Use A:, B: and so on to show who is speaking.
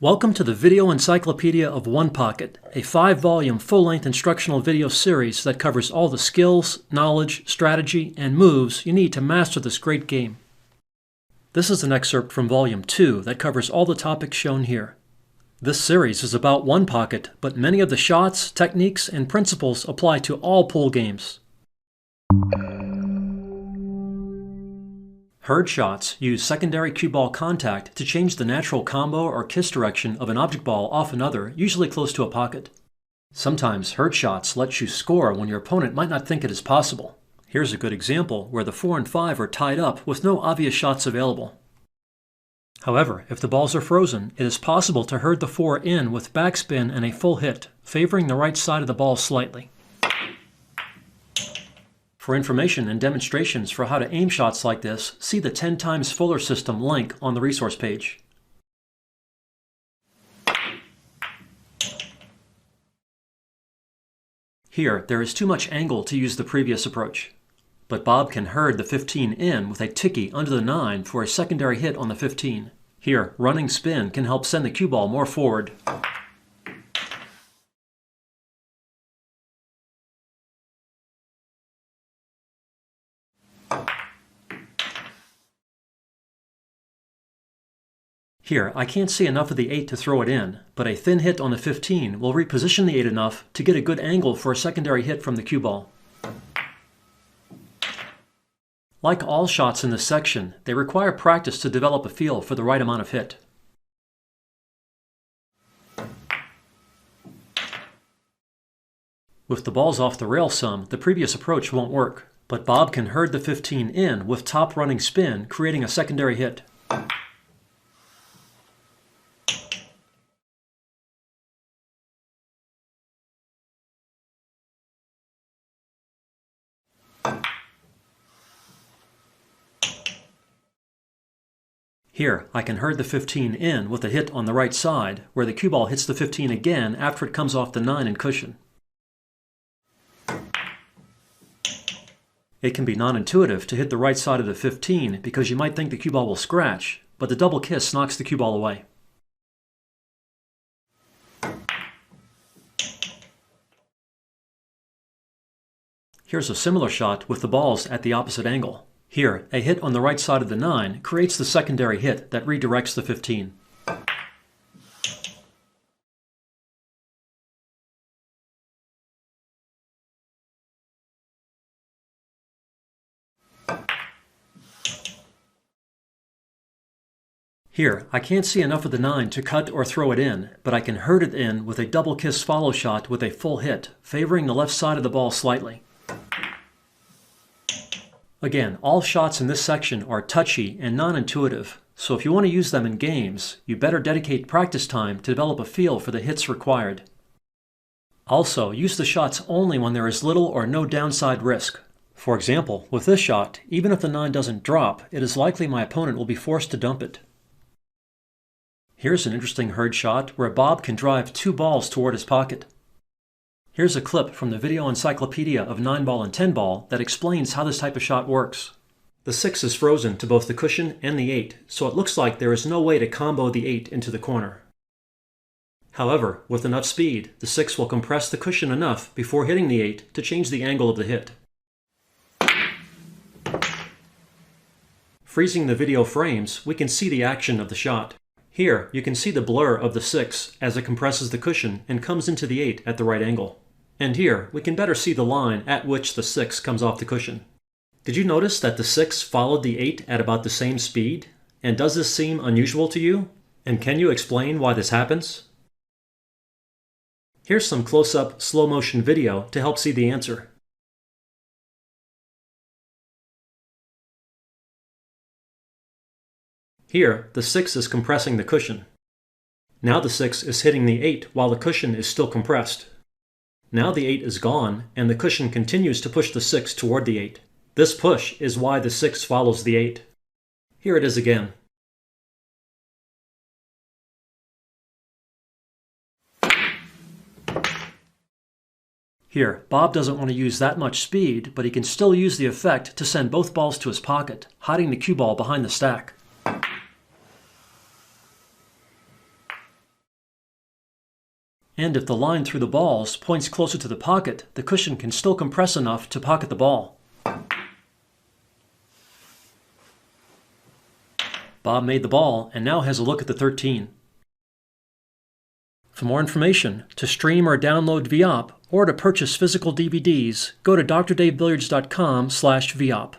A: Welcome to the Video Encyclopedia of One Pocket, a 5-volume full-length instructional video series that covers all the skills, knowledge, strategy, and moves you need to master this great game. This is an excerpt from Volume 2 that covers all the topics shown here. This series is about One Pocket, but many of the shots, techniques, and principles apply to all pool games. Herd shots use secondary cue ball contact to change the natural combo or kiss direction of an object ball off another, usually close to a pocket. Sometimes herd shots let you score when your opponent might not think it is possible. Here's a good example where the 4 and 5 are tied up with no obvious shots available. However, if the balls are frozen, it is possible to herd the 4 in with backspin and a full hit, favoring the right side of the ball slightly. For information and demonstrations for how to aim shots like this, see the 10 times Fuller system link on the resource page. Here, there is too much angle to use the previous approach, but Bob can herd the 15 in with a ticky under the 9 for a secondary hit on the 15. Here, running spin can help send the cue ball more forward. Here, I can't see enough of the 8 to throw it in, but a thin hit on the 15 will reposition the 8 enough to get a good angle for a secondary hit from the cue ball. Like all shots in this section, they require practice to develop a feel for the right amount of hit. With the balls off the rail some, the previous approach won't work, but Bob can herd the 15 in with top running spin, creating a secondary hit. Here, I can herd the 15 in with a hit on the right side, where the cue ball hits the 15 again after it comes off the 9 and cushion. It can be non-intuitive to hit the right side of the 15 because you might think the cue ball will scratch, but the double kiss knocks the cue ball away. Here's a similar shot with the balls at the opposite angle. Here, a hit on the right side of the 9 creates the secondary hit that redirects the 15. Here, I can't see enough of the 9 to cut or throw it in, but I can herd it in with a double kiss follow shot with a full hit, favoring the left side of the ball slightly. Again, all shots in this section are touchy and non-intuitive, so if you want to use them in games, you better dedicate practice time to develop a feel for the hits required. Also, use the shots only when there is little or no downside risk. For example, with this shot, even if the 9 doesn't drop, it is likely my opponent will be forced to dump it. Here's an interesting herd shot where Bob can drive 2 balls toward his pocket. Here's a clip from the Video Encyclopedia of 9-ball and 10-ball that explains how this type of shot works. The 6 is frozen to both the cushion and the 8, so it looks like there is no way to combo the 8 into the corner. However, with enough speed, the 6 will compress the cushion enough before hitting the 8 to change the angle of the hit. Freezing the video frames, we can see the action of the shot. Here, you can see the blur of the 6 as it compresses the cushion and comes into the 8 at the right angle. And here, we can better see the line at which the 6 comes off the cushion. Did you notice that the 6 followed the 8 at about the same speed? And does this seem unusual to you? And can you explain why this happens? Here's some close-up, slow-motion video to help see the answer. Here, the 6 is compressing the cushion. Now the 6 is hitting the 8 while the cushion is still compressed. Now the 8 is gone, and the cushion continues to push the 6 toward the 8. This push is why the 6 follows the 8. Here it is again. Here, Bob doesn't want to use that much speed, but he can still use the effect to send both balls to his pocket, hiding the cue ball behind the stack. And if the line through the balls points closer to the pocket, the cushion can still compress enough to pocket the ball. Bob made the ball and now has a look at the 13. For more information, to stream or download VEOP, or to purchase physical DVDs, go to drdavebilliards.com/VEOP.